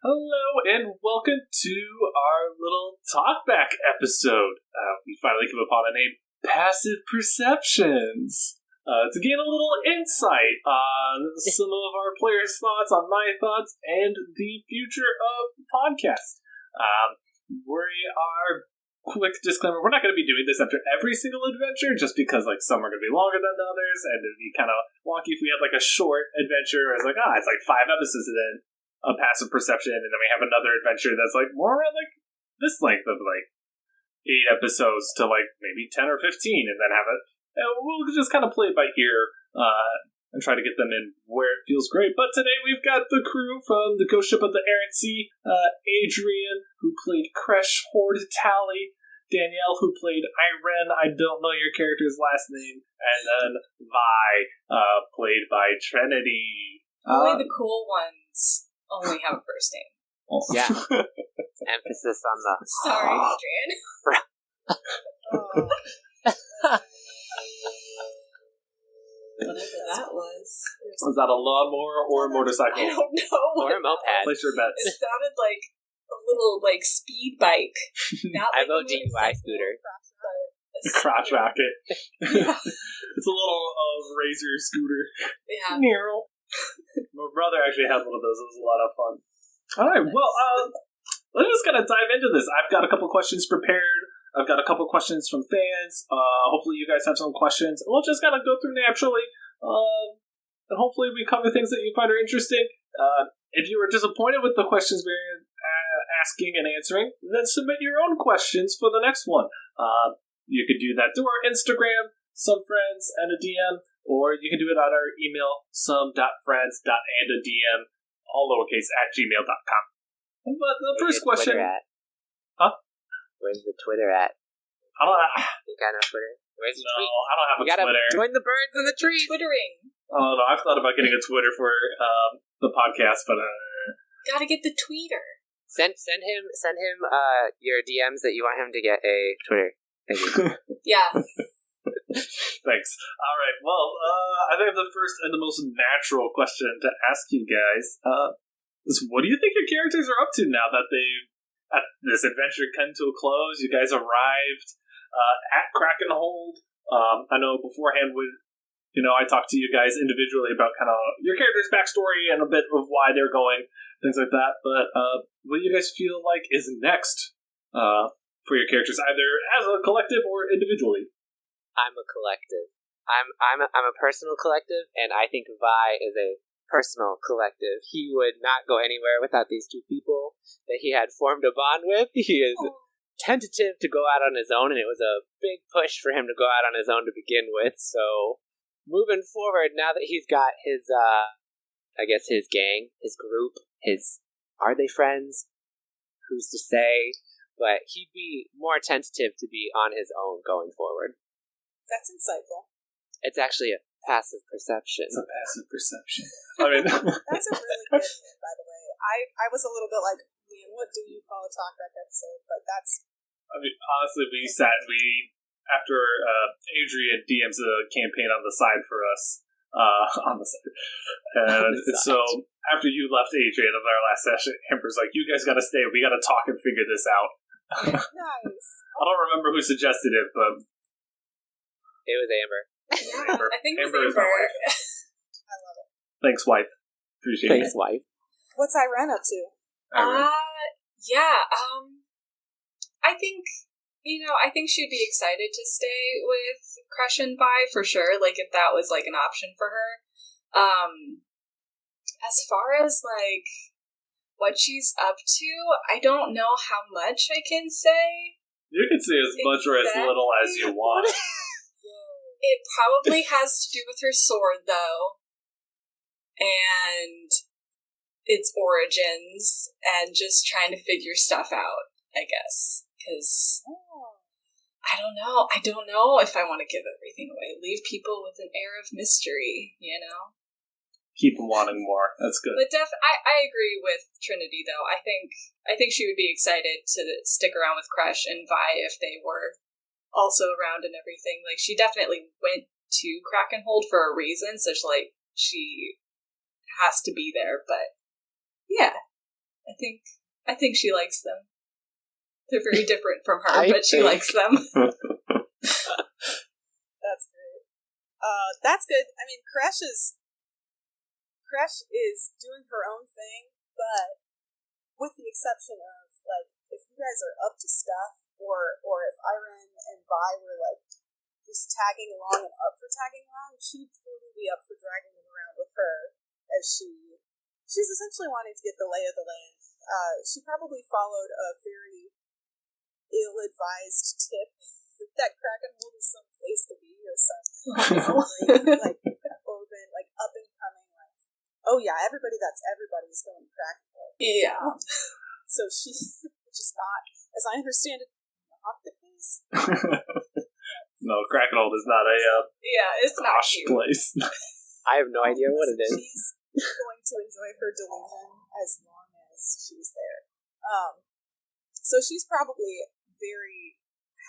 Hello and welcome to our little talkback episode. We finally came upon a name, Passive Perceptions. To gain a little insight on some of our players' thoughts, on my thoughts, and the future of the podcast. We are, quick disclaimer, we're not going to be doing this after every single adventure, just because some are going to be longer than others, and it'd be kind of wonky if we had a short adventure where it's it's 5 episodes and then a passive perception, and then we have another adventure that's more around this length of 8 episodes to maybe 10 or 15, and then have it. And we'll just kind of play it by ear and try to get them in where it feels great. But today we've got the crew from the Ghost Ship of the Arrant Sea, Adrian, who played Kresh Horde Tally, Danielle, who played Ayrenn, I don't know your character's last name, and then Vi, played by Trinity. Only the cool ones only have a first name. Yeah. Emphasis on the... Sorry, Adrian. Whatever that was. Was that a lawnmower or a motorcycle? I don't know. Or a moped. Place your bets. It sounded like a little, speed bike. Not I like vote a DUI scooter. Crotch rocket. It's a little razor scooter. Yeah. Nero. My brother actually had one of those. It was a lot of fun. All right, well, let's just kind of dive into this. I've got a couple questions prepared. I've got a couple questions from fans. Hopefully you guys have some questions. We'll just kind of go through naturally. And hopefully we cover things that you find are interesting. If you were disappointed with the questions we're asking and answering, then submit your own questions for the next one. You could do that through our Instagram, some friends, and a DM, or you can do it on our email, some.friends.andadm, all lowercase, @gmail.com. But the first question... Huh? Where's the Twitter at? I don't know. You got no Twitter? Where's the tweet? I don't have a Twitter. Join the birds in the trees. Twittering. I don't know. I've thought about getting a Twitter for the podcast, but... Gotta get the tweeter. Send him your DMs that you want him to get a Twitter. Thank you. Yeah. Thanks. All right. Well, I think the first and the most natural question to ask you guys is, what do you think your characters are up to now that this adventure come to a close? You guys arrived at Krakenhold. I know beforehand I talked to you guys individually about kind of your character's backstory and a bit of why they're going, things like that. But what do you guys feel like is next for your characters, either as a collective or individually? I'm a collective. I'm a personal collective, and I think Vi is a personal collective. He would not go anywhere without these two people that he had formed a bond with. He is tentative to go out on his own, and it was a big push for him to go out on his own to begin with. So, moving forward, now that he's got his, his gang, his group, are they friends? Who's to say? But he'd be more tentative to be on his own going forward. That's insightful. It's actually a passive perception. It's a passive perception. I mean, that's a really good one, by the way. I was a little bit like, man, what do you call a talkback episode? But that's... I mean, honestly, after Adrian DMs a campaign on the side for us, on the side. And so, after you left Adrian of our last session, Amber's like, you guys gotta stay, we gotta talk and figure this out. Nice. I don't remember who suggested it, but... It was Amber. Yeah, Amber. I think it was Amber is my wife. I love it. Thanks, wife. Appreciate Thanks, it. wife. What's Ayrenn up to? I think, I think she'd be excited to stay with Kresh and Vi for sure, if that was, an option for her. As far as, what she's up to, I don't know how much I can say. You can say as much or as little as you want. It probably has to do with her sword, though, and its origins, and just trying to figure stuff out, I guess. Because, I don't know. I don't know if I want to give everything away. Leave people with an air of mystery, Keep them wanting more. That's good. But I agree with Trinity, though. I think she would be excited to stick around with Kresh and Vi if they were also around and everything. She definitely went to Krakenhold for a reason, so she has to be there, but yeah. I think she likes them. They're very different from her, but she likes them. That's great. That's good. I mean, Kresh is doing her own thing, but with the exception of, like, if you guys are up to stuff, or if Ayrenn and Vi were, like, just tagging along and up for tagging along, she'd totally be up for dragging them around with her, as she's essentially wanting to get the lay of the land. She probably followed a very ill-advised tip that Krakenhold is some place to be, or something like urban, like up and coming, like, oh yeah, everybody's going Krakenhold. Yeah. So she's just not, as I understand it, not the case. No, Krakenhold is not a it's not posh place. I have no idea what it is. She's going to enjoy her delusion as long as she's there. So she's probably very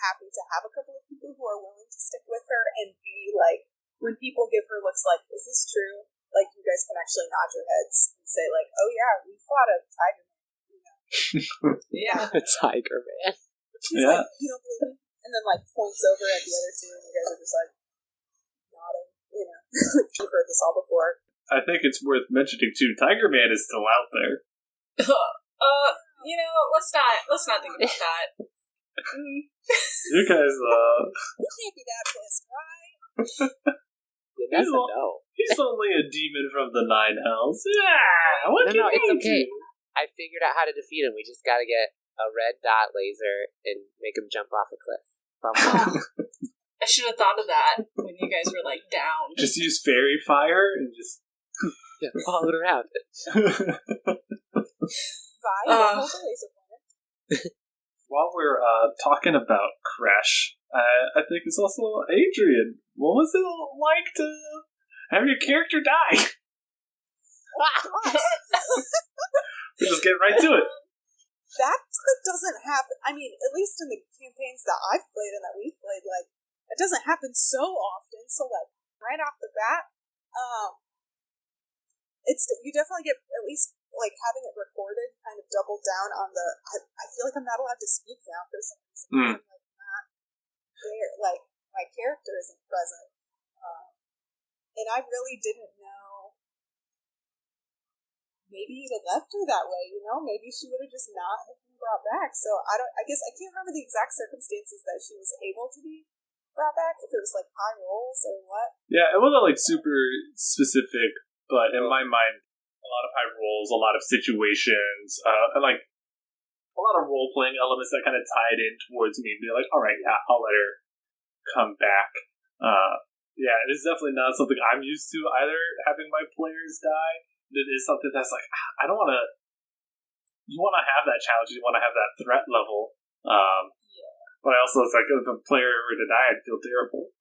happy to have a couple of people who are willing to stick with her and be like, when people give her looks like, is this true? Like, you guys can actually nod your heads and say, like, oh yeah, we fought a tiger man, you know. Yeah. A tiger man. She's like, you don't believe me? And then, like, points over at the other two, and you guys are just like, nodding, you know. You've heard this all before. I think it's worth mentioning too, Tiger Man is still out there. You know, let's not think about that. You guys, You can't be that pissed, right? He's only a demon from the Nine Hells. Yeah, what can it's you okay. do? I figured out how to defeat him. We just gotta get a red dot laser and make him jump off a cliff. I should have thought of that when you guys were, like, down. Just use fairy fire and just follow it around. Vi, hold the laser pointer. While we're talking about Kresh, I think it's also Adrian. What was it like to have your character die? We'll just get right to it. That doesn't happen. I mean, at least in the campaigns that I've played and that we've played, like, it doesn't happen so often. So, like, right off the bat, you definitely get, at least, like, having it recorded kind of doubled down on the, I feel like I'm not allowed to speak now for some reason. I'm, like, not there. Like, my character isn't present. And I really didn't know. Maybe you'd have left her that way, you know? Maybe she would have just not been brought back. So I guess I can't remember the exact circumstances that she was able to be brought back, if it was like high rolls or what. Yeah, it wasn't like super specific, but in my mind, a lot of high rolls, a lot of situations, and like a lot of role playing elements that kind of tied in towards me being like, all right, yeah, I'll let her come back. Yeah, it is definitely not something I'm used to either, having my players die. It is something that's like, I don't want to. You want to have that challenge, you want to have that threat level. But I also, it's like, if a player were to die, I'd feel terrible.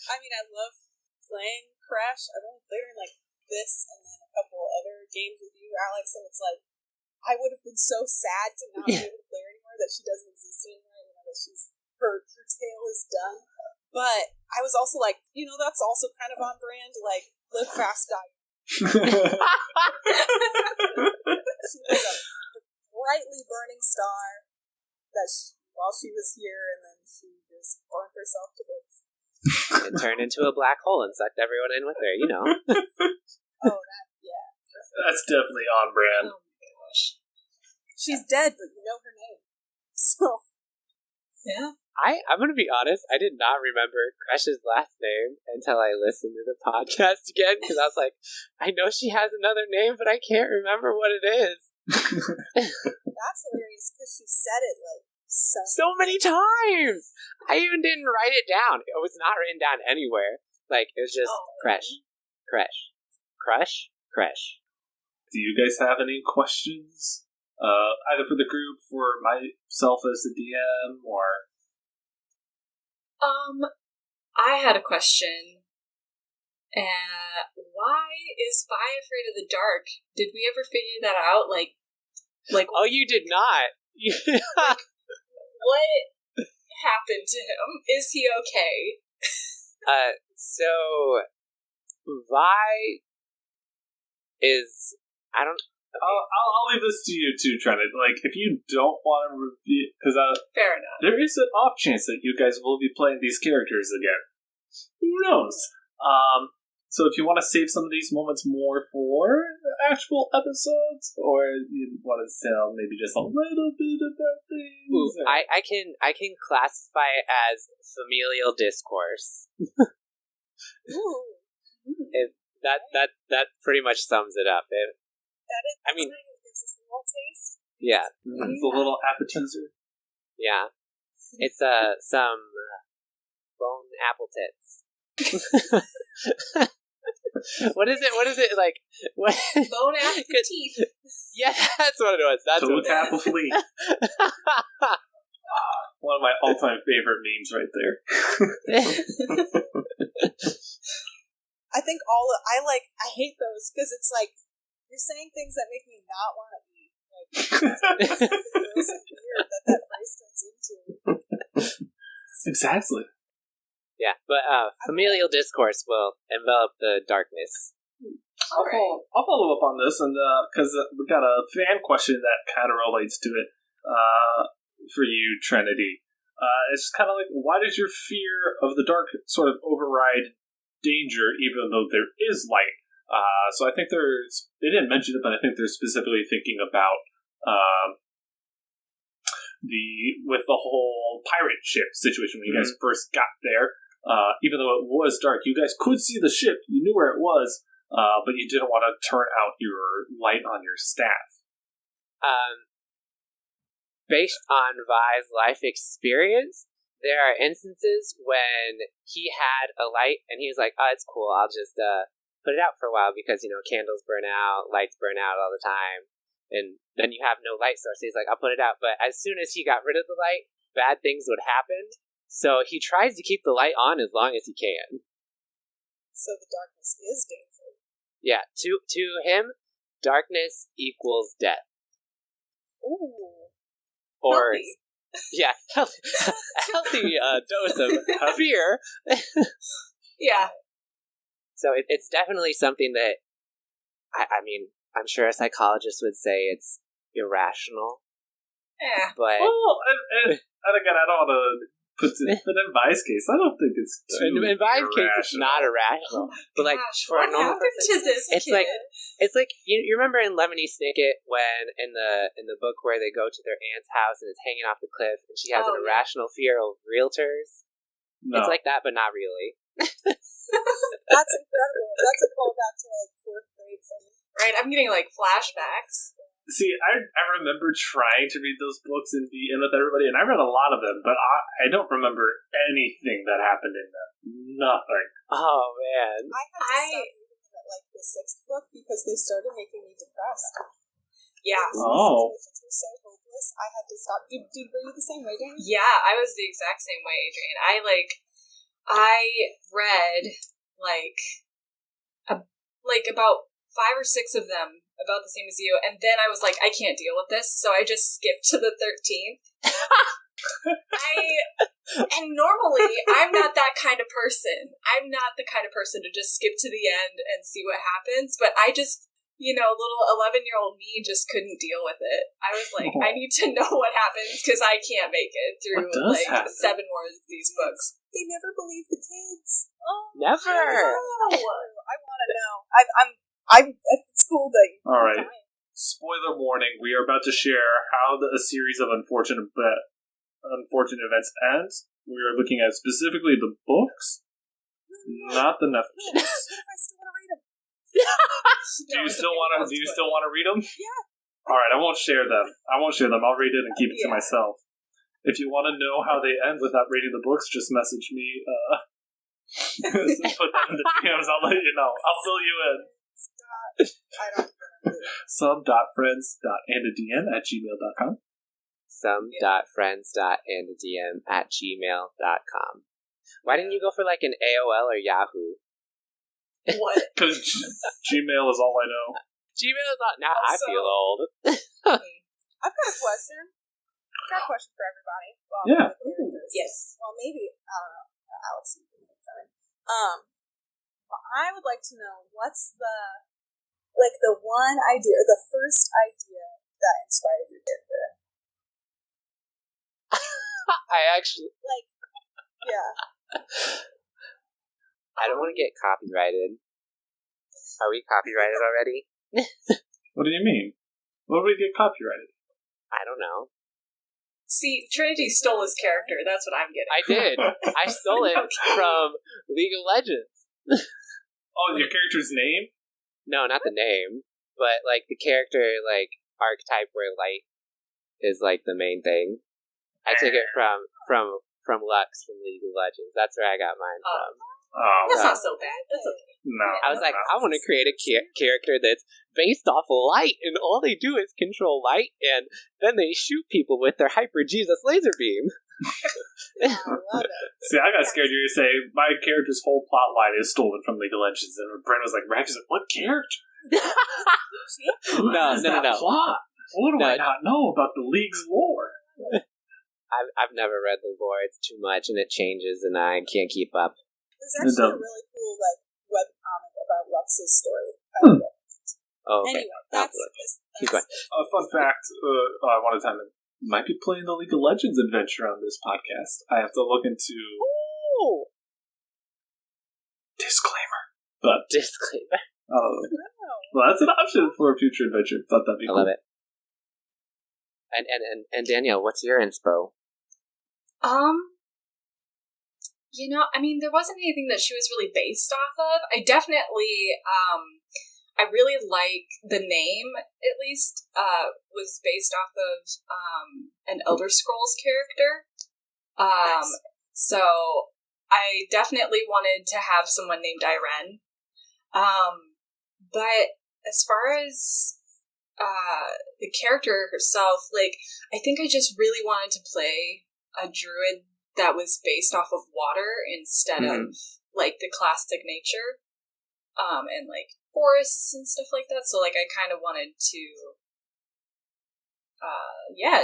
I mean, I love playing Kresh. I've only played her in like this and then a couple other games with you, Alex, and it's like, I would have been so sad to not be able to play her anymore, that she doesn't exist anymore, you know, that her tale is done. But I was also like, you know, that's also kind of on brand, like, live fast, die. She was a brightly burning star while she was here, and then she just burnt herself to bits. And turned into a black hole and sucked everyone in with her, you know. Oh, yeah. That's definitely on brand. Oh my gosh. She's dead, but you know her name. So. Yeah. I'm going to be honest, I did not remember Kresh's last name until I listened to the podcast again, because I was like, I know she has another name, but I can't remember what it is. That's hilarious, because she said it, like, so many times! I even didn't write it down. It was not written down anywhere. Like, it was just Kresh. Kresh. Kresh? Kresh. Do you guys have any questions? Either for the group, for myself as the DM, or... I had a question. Why is Vi afraid of the dark? Did we ever figure that out? Like, oh, you did not. What happened to him? Is he okay? So Vi is, I'll leave this to you too, Trent. Like, if you don't want to review, because Fair enough. there is an off chance that you guys will be playing these characters again. Who knows? So if you want to save some of these moments more for actual episodes, or you want to tell maybe just a little bit about things, Ooh, I can classify it as familial discourse. Ooh. That pretty much sums it up. I mean, gives us a little taste. Yeah, it's a little appetizer. Yeah, it's some bone apple tits. What is it like? What? Bone apple teeth. Yeah, that's what it was. That's Toe what tap fleet. One of my all-time favorite memes right there. I think I hate those because it's like you're saying things that make me not want to eat. Like, it's weird that phrase turns into. Exactly. Yeah, but familial discourse will envelop the darkness. I'll follow up on this, and because we got a fan question that kind of relates to it for you, Trinity. It's kind of like, why does your fear of the dark sort of override danger, even though there is light? So I think they didn't mention it, but I think they're specifically thinking about with the whole pirate ship situation when you guys first got there. Even though it was dark, you guys could see the ship. You knew where it was, but you didn't want to turn out your light on your staff. Based on Vi's life experience, there are instances when he had a light and he was like, "Oh, it's cool. I'll just put it out for a while because candles burn out, lights burn out all the time, and then you have no light source." He's like, "I'll put it out." But as soon as he got rid of the light, bad things would happen. So he tries to keep the light on as long as he can. So the darkness is dangerous. Yeah, to him, darkness equals death. Ooh. Or, healthy. Yeah, a healthy dose of fear. Yeah. So it's definitely something that, I mean, I'm sure a psychologist would say it's irrational. Yeah. But Well, and again, I don't want to put it in Vi's case. I don't think it's too in Vi's case, it's not irrational. But like for a normal happened person, to this it's kid? it's like you remember in Lemony Snicket when in the book where they go to their aunt's house and it's hanging off the cliff and she has an irrational fear of realtors. No. It's like that, but not really. That's incredible. That's a callback to like 4th grade for me. Right, I'm getting like flashbacks. See, I remember trying to read those books and be in with everybody, and I read a lot of them, but I don't remember anything that happened in them. Nothing. Oh man, I had to stop reading at like the 6th book because they started making me depressed. Yeah. Oh. The situations were so hopeless. I had to stop. Were you the same way, Danny? Yeah, I was the exact same way, Adrian. I read about 5 or 6 of them about the same as you, and then I was like, I can't deal with this, so I just skipped to the 13th. And normally, I'm not that kind of person. I'm not the kind of person to just skip to the end and see what happens, but I just, little 11-year-old me just couldn't deal with it. I was like, I need to know what happens, because I can't make it through, 7 more of these books. They never believe the kids. Oh, never. No. I want to know. I'm at school day. All right. Spoiler warning: we are about to share how a series of unfortunate events ends. We are looking at specifically the books, not the Netflix. I still want to read them. Do you still want to read them? Yeah. All right. I won't share them. I'll read it and keep it to myself. If you want to know how they end without reading the books, just message me. Put that in the DMs. I'll let you know. I'll fill you in. I don't remember. sub.friends.andadm@gmail.com. some.friends.andadm@gmail.com. Why didn't you go for like an AOL or Yahoo? What? Because Gmail is all I know. Gmail is not. Now I Also- feel old. I've got a question. I've got a question for everybody. Well, Yeah. Yes. Well, maybe, I don't know. Alex, you can answer it. I would like to know what's the like the one idea, or the first idea that inspired your character? I actually... Like, yeah. I don't want to get copyrighted. Are we copyrighted already? What do you mean? What would we get copyrighted? I don't know. See, Trinity stole his character. That's what I'm getting. I did. I stole it from League of Legends. Oh, your character's name? No, not the name, but like the character like archetype where light is like the main thing. I took it from Lux from League of Legends. That's where I got mine from. Oh, That's not so bad. That's okay. no. I was like, I want to create a character that's based off of light, and all they do is control light, and then they shoot people with their Hyper Jesus laser beam. I love it. See, I got scared you were going to say, my character's whole plot line is stolen from League of Legends, and Brent was like, Rex, what character? Who has that plot? What do I not know about the League's lore? I've never read the lore. It's too much, and it changes, and I can't keep up. There's actually a really cool like webcomic about Lux's story. Oh, okay. Anyway, that's Keep going. Fun fact, one time I might be playing the League of Legends adventure on this podcast. I have to look into... Oh! Disclaimer. But... Disclaimer. Well, that's an option for a future adventure. Thought that'd be cool. I love it. And Danielle, what's your inspo? I mean, there wasn't anything that she was really based off of. I definitely, I really like the name, at least, was based off of, an Elder Scrolls character. nice. So I definitely wanted to have someone named Ayrenn. But as far as, the character herself, like, I think I just really wanted to play a druid that was based off of water instead of like the classic nature, and like forests and stuff like that. So like I kind of wanted to,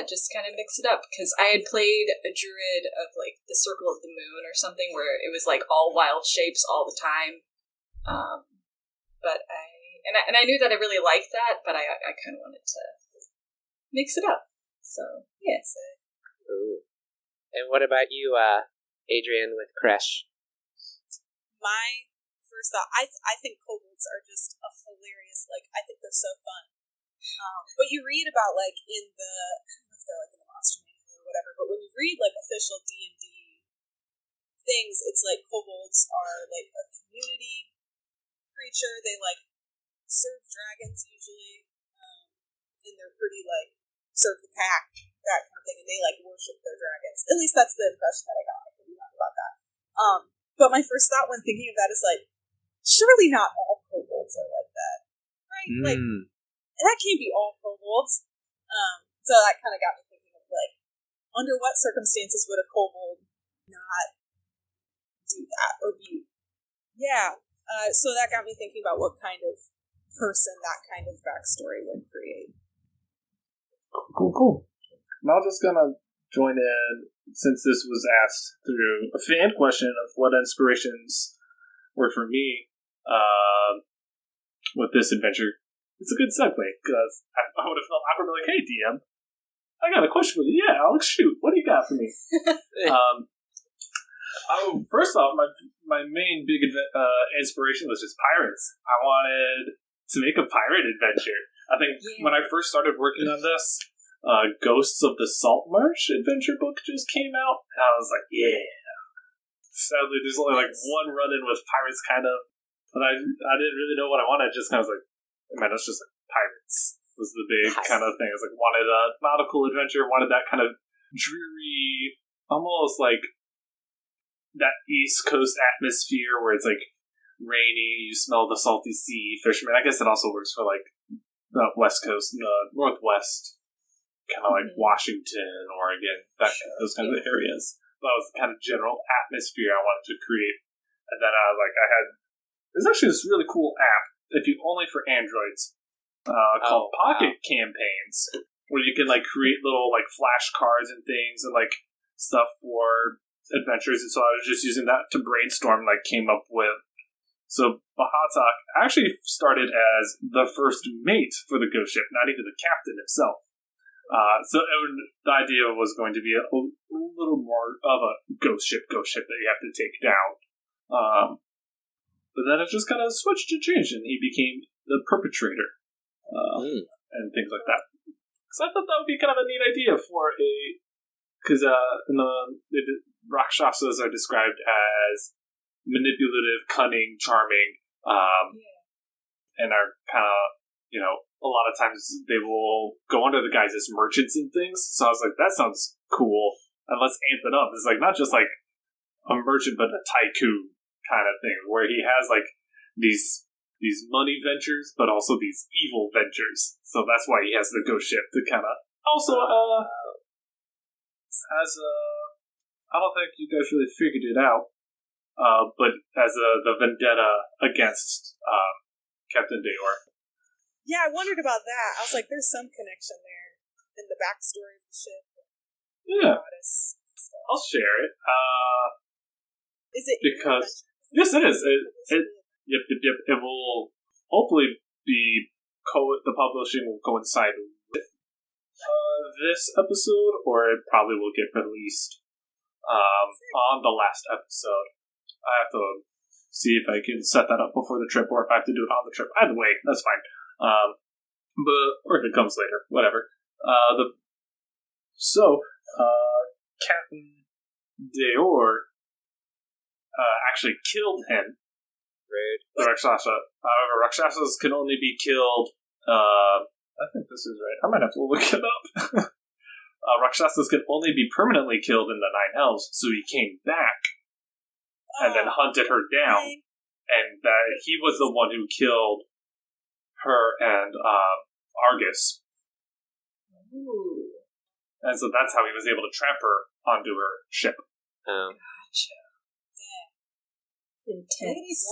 just kind of mix it up because I had played a druid of like the Circle of the Moon or something where it was like all wild shapes all the time. But I knew that I really liked that, but I kind of wanted to mix it up. So yes. Ooh. And what about you, Adrian, with Kresh? My first thought, I think kobolds are just a hilarious, like, I think they're so fun. But you read about, like, I don't know if they're, like, in the monster manual or whatever, but when you read, like, official D&D things, it's like kobolds are, like, a community creature. They, like, serve dragons usually, and they're pretty, like, serve the pack, that kind of thing, and they like worship their dragons. At least that's the impression that I got. I could be wrong about that. But my first thought when thinking of that is like, surely not all kobolds are like that, right? Like, and that can't be all kobolds. So that kind of got me thinking of like, under what circumstances would a kobold not do that or be? Yeah. So that got me thinking about what kind of person that kind of backstory would create. Cool. I'm now just gonna join in, since this was asked through a fan question of what inspirations were for me with this adventure. It's a good segue, because I would have felt awkward like, hey, DM, I got a question for you. Yeah, Alex, shoot. What do you got for me? First off, my main big inspiration was just pirates. I wanted to make a pirate adventure. I think when I first started working on this, Ghosts of the Saltmarsh adventure book just came out, and I was like, yeah. Sadly, there's only like one run-in with pirates, kind of, but I didn't really know what I wanted. Just kind of was like, man, it's just like pirates was the big kind of thing. I was like, wanted a nautical adventure, wanted that kind of dreary, almost like that East Coast atmosphere where it's like rainy, you smell the salty sea, fishermen. I guess it also works for like the West Coast, Northwest, kind of like Washington, Oregon, those kinds of areas. That was the kind of general atmosphere I wanted to create. And then I was like, there's actually this really cool app, if you only for Androids, called Pocket Campaigns, where you can like create little like flashcards and things and like stuff for adventures. And so I was just using that to brainstorm, like came up with So Bahatak actually started as the first mate for the ghost ship, not even the captain himself. So the idea was going to be a little more of a ghost ship that you have to take down. But then it just kind of switched and changed, and he became the perpetrator and things like that. So I thought that would be kind of a neat idea for because the Rakshasas are described as manipulative, cunning, charming, and are kind of, a lot of times they will go under the guise as merchants and things. So I was like, that sounds cool. And let's amp it up. It's like not just like a merchant, but a tycoon kind of thing, where he has like these money ventures, but also these evil ventures. So that's why he has the ghost ship to kind of also as I don't think you guys really figured it out, but as the vendetta against Captain Deor. Yeah, I wondered about that. I was like, there's some connection there in the backstory of the ship. Yeah, I'll share it. Is it because yes, it is. Yep. It will hopefully be the publishing will coincide with this episode, or it probably will get released on the last episode. I have to see if I can set that up before the trip, or if I have to do it on the trip. Either way, that's fine. Or if it comes later, whatever. Captain Deor actually killed him. Rude. The Rakshasa. However, Rakshasas can only be killed. I think this is right. I might have to look it up. Rakshasas can only be permanently killed in the Nine Hells, so he came back and then hunted her down, and he was the one who killed her and Argus. Ooh. And so that's how he was able to trap her onto her ship. Gotcha. Intense.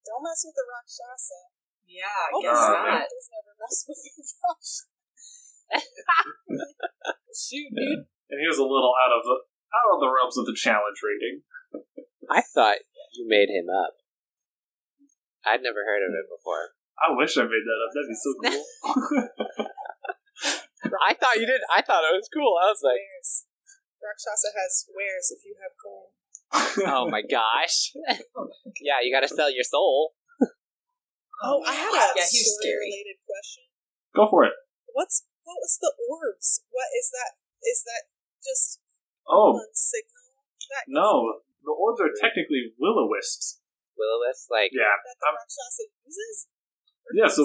Don't mess with the Rakshasa. Yeah, I guess not. Just never mess with the Rakshasa. Shoot, dude. And he was a little out of the realms of the challenge rating. I thought you made him up. I'd never heard of it before. I wish I made that up. That'd be so cool. I thought you did. I thought it was cool. I was like, Rakshasa has wares if you have coin. oh my gosh. Yeah, you gotta sell your soul. Oh, I have a he was scary. related question. Go for it. What was the orbs? What is that? Is that just Oh, one signal? no. The orbs are technically will-o-wisps. Will-o-wisp, like Yeah. That the Rakshasa uses? Yeah, so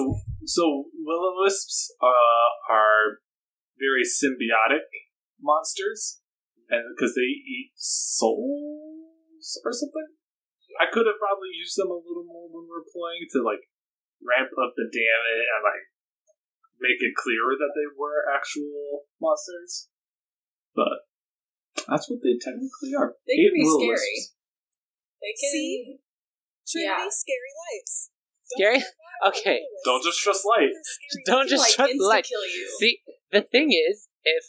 will-o-wisps are very symbiotic monsters, and because they eat souls or something. I could have probably used them a little more when we were playing to like ramp up the damage and like make it clearer that they were actual monsters. But that's what they technically are. They can be scary. They can. See? Trinity, scary lights. Scary? Okay. Don't just trust light. Don't just trust the light. Kill you. See, the thing is, if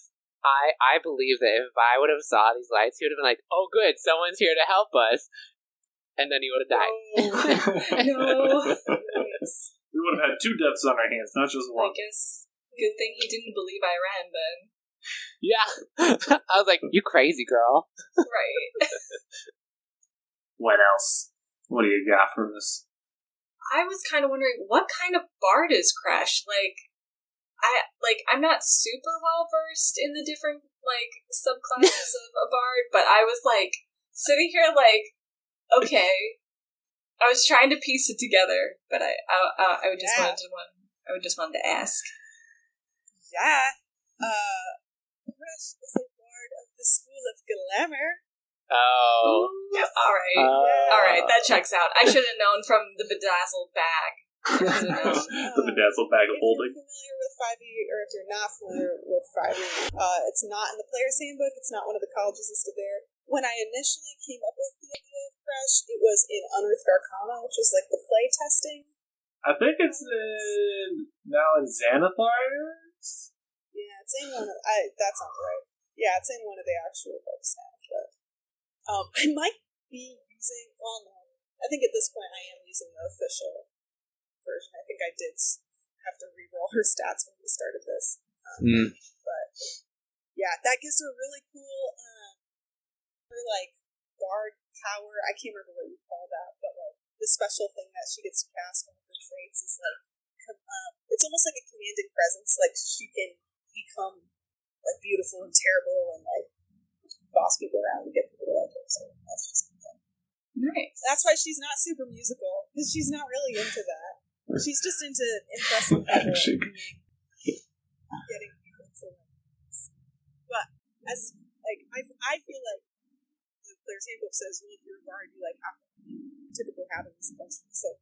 I believe that if I would have saw these lights, he would have been like, "Oh, good, someone's here to help us," and then he would have died. No. We would have had 2 deaths on our hands, not just one. I guess good thing he didn't believe Ayrenn then. Yeah, I was like, "You crazy girl." Right. What else? What do you got for us? I was kind of wondering what kind of bard is Kresh? I'm not super well versed in the different subclasses of a bard, but I was sitting here okay. I was trying to piece it together, but I would just wanted to ask. Yeah. Kresh is a bard of the School of Glamour. Oh. Yes. All right, that checks out. I should have known from the bedazzled bag. The bedazzled bag of holding. If you're familiar with 5e, or if you're not familiar with 5e, it's not in the player's handbook. It's not one of the colleges listed there. When I initially came up with the idea of Kresh, it was in Unearthed Arcana, which was the play testing. I think it's now in Xanathars? Yeah, it's in one of... that sounds right. Yeah, it's in one of the actual books now, but... I might be using... Well, no. I think at this point I am using using the official version. I think I did have to re-roll her stats when we started this. But yeah, that gives her really cool her like guard power. I can't remember what you call that, but like the special thing that she gets to cast one of her traits is like it's almost like a commanding presence. Like she can become like beautiful and terrible and like boss people around and get people to like her. So that's just fun. Nice. That's why she's not super musical, because she's not really into that. She's just into impressing people and getting people to like. But as like I feel like the player's handbook says, well, if you're a bard, you like have to typically have these instructions. So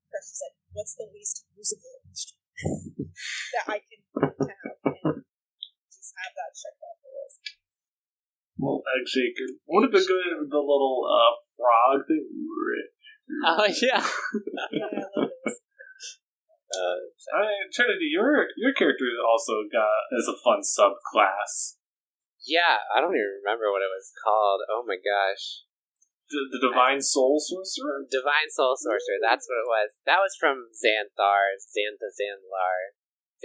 Kresh is like, what's the least musical instrument that I can have and just have that checked off the list? Well, actually, it would have been good with the little frog thing. Oh, yeah. Yeah, I love this. Trinity, your character also is a fun subclass. Yeah, I don't even remember what it was called. Oh my gosh. The Divine Soul Sorcerer? Divine Soul Sorcerer, that's what it was. That was from Xanthar's, Xanthath,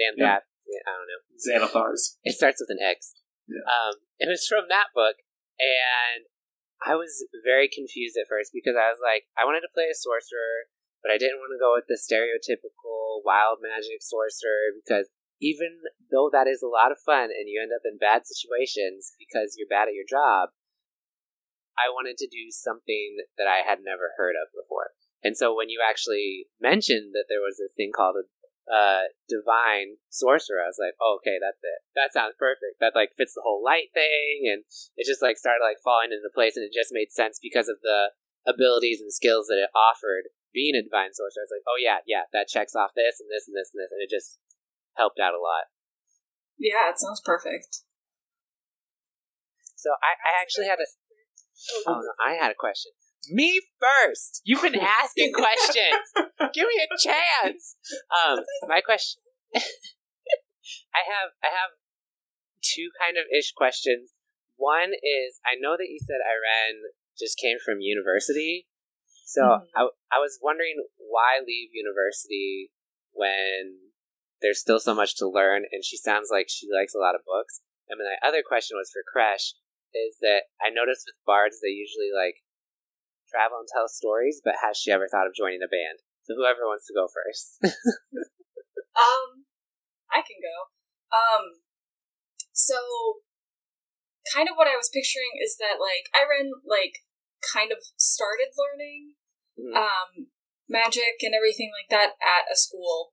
I don't know. Xanathars. It starts with an X. Yeah. It was from that book, and I was very confused at first because I was like, I wanted to play a sorcerer, but I didn't want to go with the stereotypical wild magic sorcerer, because even though that is a lot of fun and you end up in bad situations because you're bad at your job, I wanted to do something that I had never heard of before. And so when you actually mentioned that there was this thing called a divine sorcerer, I was like, oh, okay, that's it. That sounds perfect. That like fits the whole light thing, and it just like started like falling into place, and it just made sense because of the abilities and skills that it offered being a divine sorcerer. I was like, oh yeah, that checks off this and this and this and this, and it just helped out a lot. Yeah, it sounds perfect. So I actually had a I had a question. Me first. You've been asking questions. Give me a chance. My question. I have two kind of ish questions. One is, I know that you said Ayrenn just came from university, so I was wondering why leave university when there's still so much to learn, and she sounds like she likes a lot of books. And my other question was for Kresh, is that I noticed with bards they usually like travel and tell stories, but has she ever thought of joining a band? So whoever wants to go first. I can go. So kind of what I was picturing is that like Ayrenn like kind of started learning magic and everything like that at a school,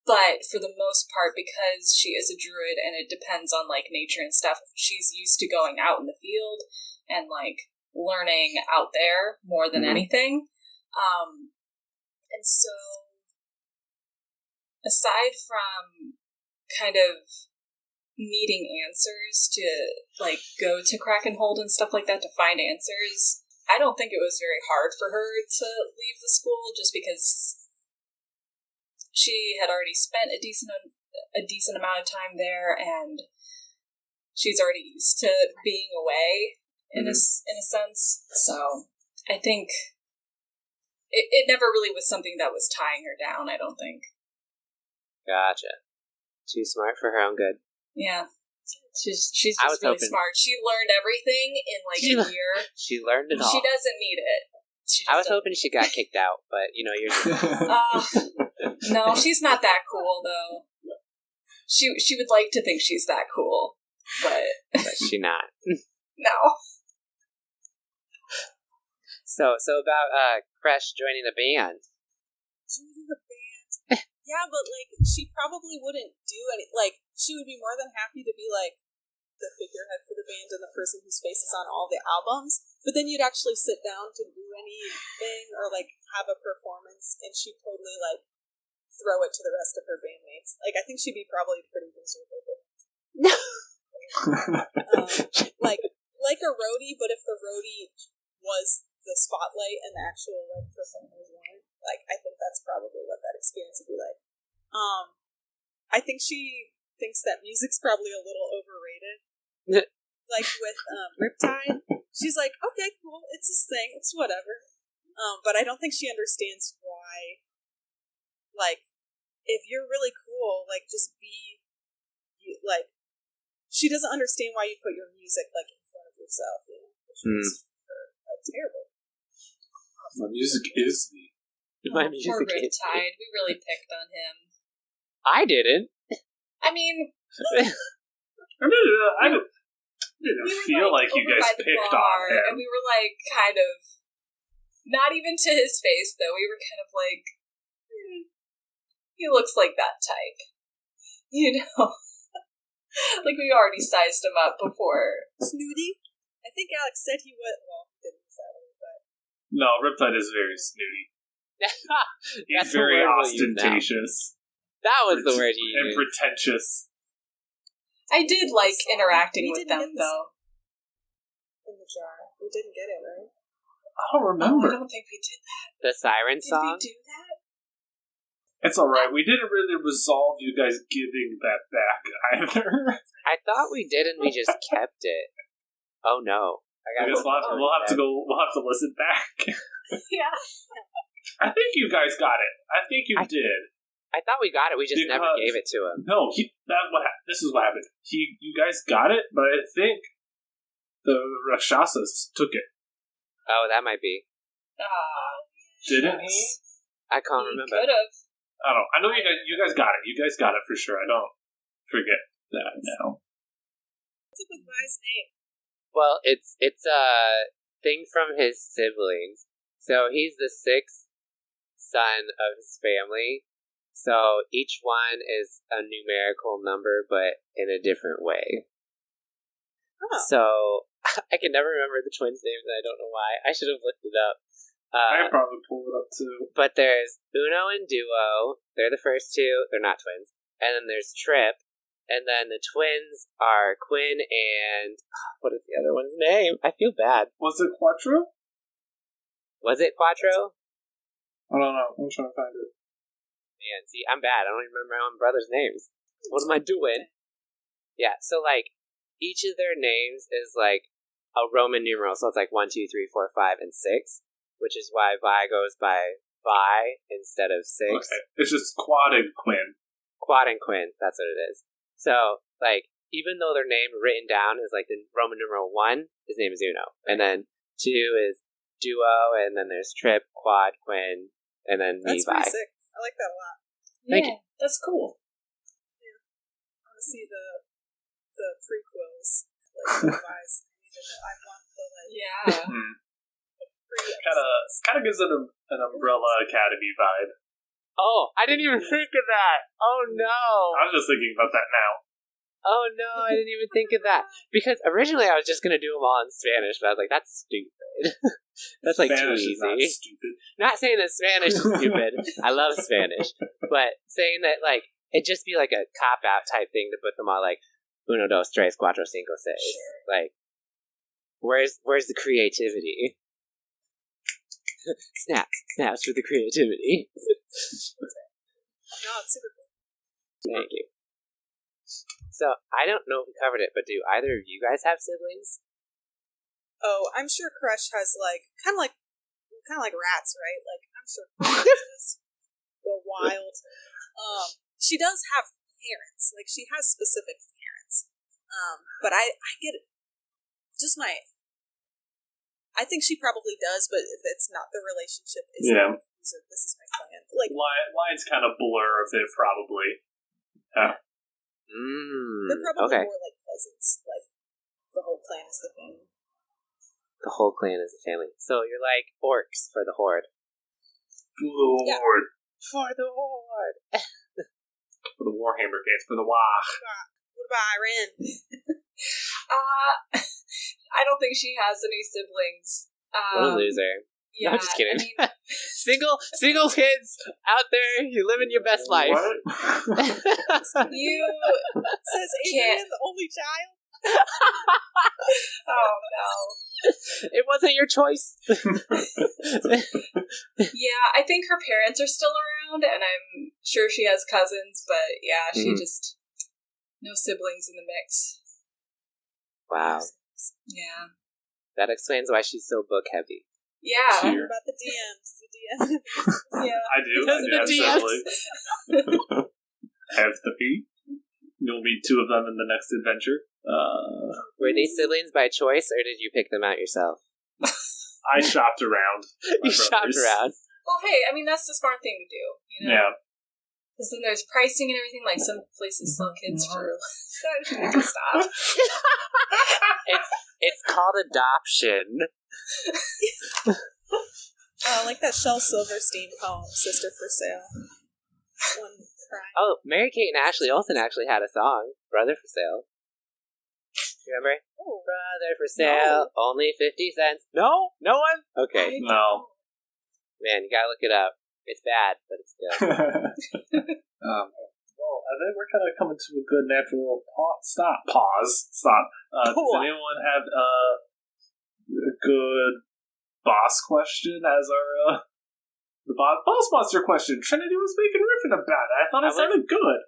but for the most part, because she is a druid and it depends on like nature and stuff, she's used to going out in the field and like learning out there more than anything. And so aside from kind of needing answers to like go to Krakenhold and stuff like that to find answers, I don't think it was very hard for her to leave the school, just because she had already spent a decent amount of time there, and she's already used to being away in a sense. So I think it never really was something that was tying her down, I don't think. Gotcha. Too smart for her own good. Yeah. She's just really smart. She learned everything in like a year. She learned it all. She doesn't need it. I was hoping she got kicked out, but you know, you're no, she's not that cool though. She would like to think she's that cool, but she not. No. So about Kresh joining a band. Joining a band. Yeah, but like she probably wouldn't do any. Like she would be more than happy to be like the figurehead for the band and the person whose face is on all the albums. But then you'd actually sit down to do anything or like have a performance, and she'd totally like throw it to the rest of her bandmates. Like I think she'd be probably pretty miserable. Like a roadie, but if the roadie was the spotlight and the actual like performers weren't, like I think that's probably what that experience would be like. I think she thinks that music's probably a little overrated. Like with Riptide, she's like, okay, cool, it's this thing, it's whatever. But I don't think she understands why why, like, if you're really cool, like, just be, you, like, she doesn't understand why you put your music, like, in front of yourself, you know, which is terrible. My music is me. My music Poor is Riptide. We really picked on him. I didn't. I mean, I didn't feel like you over guys by the picked bar, on him. and we were like, kind of, not even to his face though. We were kind of like, he looks like that type, you know. Like we already sized him up before. Snooty? I think Alex said he was. Well, he didn't say that, but No, Riptide is very snooty. He's That's the very word we'll use now. ostentatious. That was the word you and used. pretentious. I did like interacting We with didn't them get this though. in the jar. We didn't get it, right? I don't Oh, remember. I don't think we did that. The siren Did song? we do that? It's alright. We didn't really resolve you guys giving that back either. I thought we did, and we just kept it. Oh no! I guess we'll have to listen back. Yeah. I think you guys got it. I think you did. I thought we got it. We just never Because- gave it to him. No, this is what happened. You guys got it, but I think the Rakshasas took it. Oh, that might be. Didn't he? I can't remember. Could have. I don't know. I know you guys got it. You guys got it for sure. I don't forget that now. What's up with Vi's name? Well, it's a thing from his siblings. So he's the sixth son of his family. So each one is a numerical number, but in a different way. Oh. So I can never remember the twins' names, and I don't know why. I should have looked it up. I could probably pull it up too. But there's Uno and Duo. They're the first two. They're not twins. And then there's Trip. And then the twins are Quinn and... what is the other one's name? I feel bad. Was it Quattro? Was it Quattro? I don't know. I'm trying to find it. Man, see, I'm bad. I don't even remember my own brother's names. What am I doing? Yeah, so, like, each of their names is, like, a Roman numeral. So it's like 1, 2, 3, 4, 5, and 6. Which is why Vi goes by Vi instead of 6. Okay. It's just Quad and Quinn. Quad and Quinn, that's what it is. So, like, even though their name written down is like the Roman numeral 1, his name is Uno. And then 2 is Duo, and then there's Trip, Quad, Quinn, and then me, That's Vi. pretty sick. I like that a lot. Thank Yeah, that's cool. I want to see the prequels. Like, Vi's. I want the, like, Yeah. Kind of gives it an Umbrella Academy vibe. Oh, I didn't even think of that. Oh, no. I was just thinking about that now. Oh, no, I didn't even think of that. Because originally I was just going to do them all in Spanish, but I was like, that's stupid. That's like Spanish too is not easy. stupid. Not saying that Spanish is stupid. I love Spanish. But saying that, like, it'd just be like a cop-out type thing to put them all like, uno, dos, tres, cuatro, cinco, seis. Sure. Like, where's the creativity? Snaps for the creativity. No, it's super cool. Thank you. So, I don't know if we covered it, but do either of you guys have siblings? Oh, I'm sure Kresh has, like, kind of like rats, right? Like, I'm sure Kresh is the wild. She does have parents. Like, she has specific parents. But I get it. Just I think she probably does, but if it's not the relationship, is Yeah. this is my plan. Like, Lines kind of blur a bit, probably. they're probably Okay. more like cousins. Like, the whole clan is the family. The whole clan is a family. So you're like orcs for the horde. Lord. Yeah. For the horde. For the Warhammer games, for the WoW. What about Ayrenn? I don't think she has any siblings. What a loser. Yeah, No, I'm just kidding. I mean, Single kids out there, you living your best life. What? you. Says Can't- Ayrenn, the only child? Oh no. It wasn't your choice. Yeah, I think her parents are still around, and I'm sure she has cousins, but yeah, she just no siblings in the mix. Wow. Yeah. That explains why she's so book heavy. Yeah. Cheer. What about the DMs? The DMs. I do. Because of the absolutely. Have 3. You'll meet 2 of them in the next adventure. Were they siblings by choice, or did you pick them out yourself? I shopped around. You shopped around. Well, hey, I mean, that's the smart thing to do, you know? Yeah. Because then there's pricing and everything, like some places sell kids for... Stop. It's called adoption. I like that Shel Silverstein poem, Sister for Sale. One crying. Oh, Mary-Kate and Ashley Olsen actually had a song, Brother for Sale. Remember? Oh. Brother for Sale, only 50 cents. No? No one? Okay. No. Man, you gotta look it up. It's bad, but it's good. Well, I think we're kind of coming to a good natural stop. Does anyone have a good boss question as our the boss monster question? Trinity was making riffing about it. I thought it sounded good.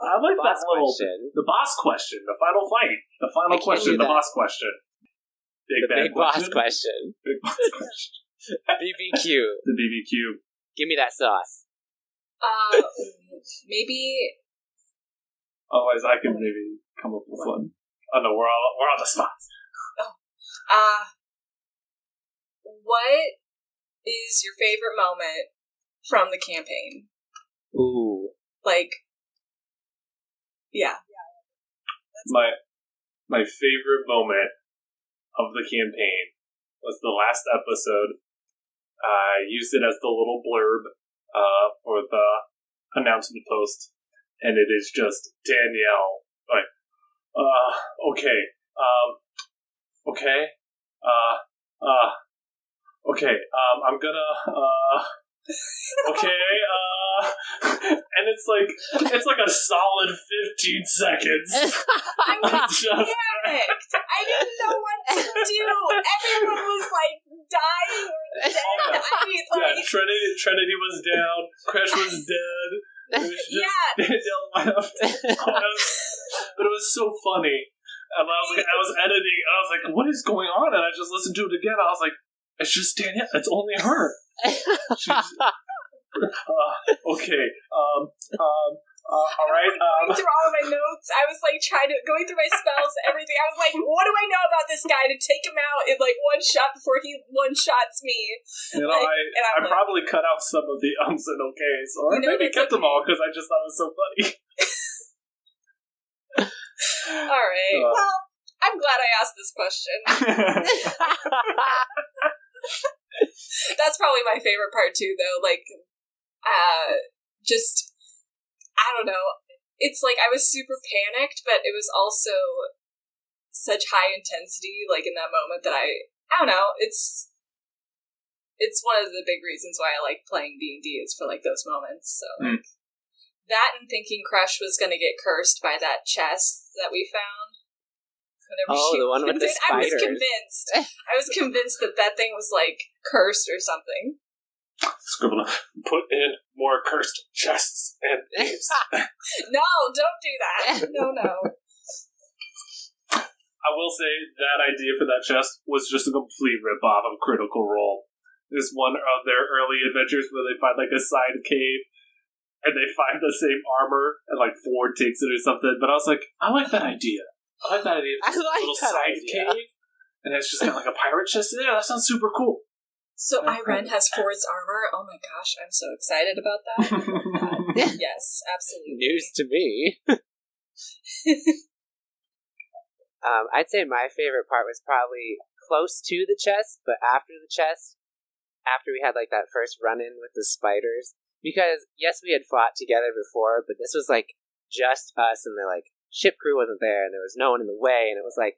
I like that little the boss question, the final fight, the final question, the boss question. Big boss question. Big boss question. BBQ. The BBQ. Give me that sauce. Maybe. Otherwise, I can maybe come up with one. Oh no, we're on the spot. What is your favorite moment from the campaign? Ooh. Like, yeah. My favorite moment of the campaign was the last episode. I used it as the little blurb for the announcement post, and it is just Danielle like, okay, I'm gonna, okay, and it's like a solid 15 seconds. I was panicked. I didn't know what to do. Everyone was like dying or dead. I mean, like, yeah, Trinity was down. Kresh was dead. It was just Danielle left. But it was so funny. And I was editing. And I was like, "What is going on?" And I just listened to it again. I was like, "It's just Danielle. It's only her." She's, okay. All right. Going through all of my notes, I was like going through my spells, everything. I was like, "What do I know about this guy to take him out in like one shot before he one shots me?" You know, I probably cut out some of the ums and okays, or maybe kept them all because I just thought it was so funny. All right. Well, I'm glad I asked this question. That's probably my favorite part too, though. Like, just, I don't know. It's like I was super panicked, but it was also such high intensity, like in that moment that I don't know. It's one of the big reasons why I like playing D&D is for like those moments. So like that and thinking Kresh was going to get cursed by that chest that we found. The one with the spiders. I was convinced that thing was like cursed or something. Scribble, put in more cursed chests and names. No, don't do that. No. I will say that idea for that chest was just a complete rip-off of Critical Role. There's one of their early adventures where they find like a side cave and they find the same armor and like Ford takes it or something. But I was like, I like that idea. It's just a little side cave and it's just got like a pirate chest in there. That sounds super cool. So Ayrenn has Ford's armor. Oh my gosh, I'm so excited about that. Yes, absolutely. News to me. I'd say my favorite part was probably close to the chest, but after the chest, after we had like that first run-in with the spiders. Because, yes, we had fought together before, but this was like just us and the like ship crew wasn't there and there was no one in the way. And it was like,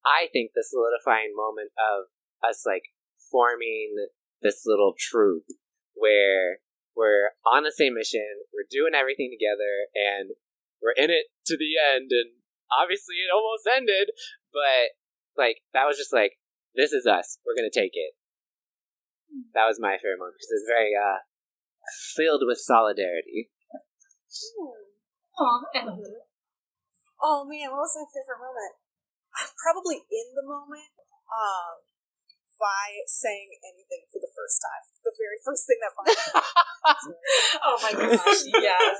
I think the solidifying moment of us like forming this little troop where we're on the same mission, we're doing everything together, and we're in it to the end. And obviously it almost ended, but like that was just like, this is us. We're going to take it. That was my favorite moment because it's very filled with solidarity. Oh man, what was my favorite moment? I'm probably in the moment. Vi saying anything for the first time. The very first thing that Vi said. Oh my gosh, yes.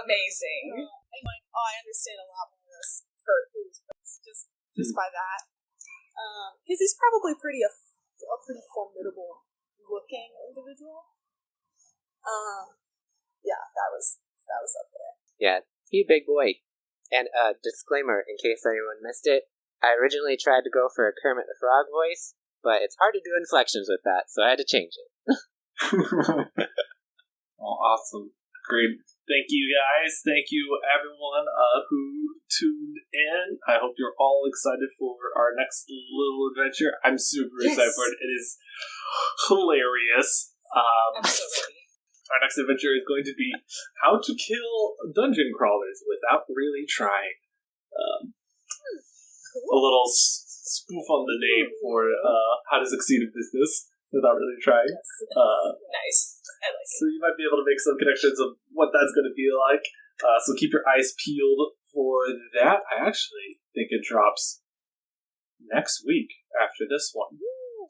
Amazing. I'm like, oh, I understand a lot more of this for just by that. Because he's probably a pretty formidable looking individual. Yeah, that was up there. Yeah, he a big boy. And a disclaimer, in case anyone missed it, I originally tried to go for a Kermit the Frog voice, but it's hard to do inflections with that, so I had to change it. Oh, awesome. Great. Thank you, guys. Thank you, everyone who tuned in. I hope you're all excited for our next little adventure. I'm super excited for it. It is hilarious. I'm so ready. Our next adventure is going to be how to kill dungeon crawlers without really trying. A little spoof on the name for how to succeed in business without really trying. Nice. I like it. So you might be able to make some connections of what that's going to be like. So keep your eyes peeled for that. I actually think it drops next week after this one.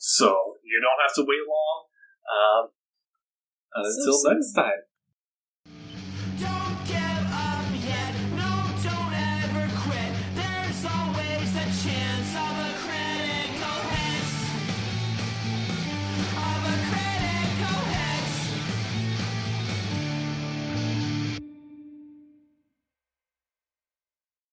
So you don't have to wait long. Until next time.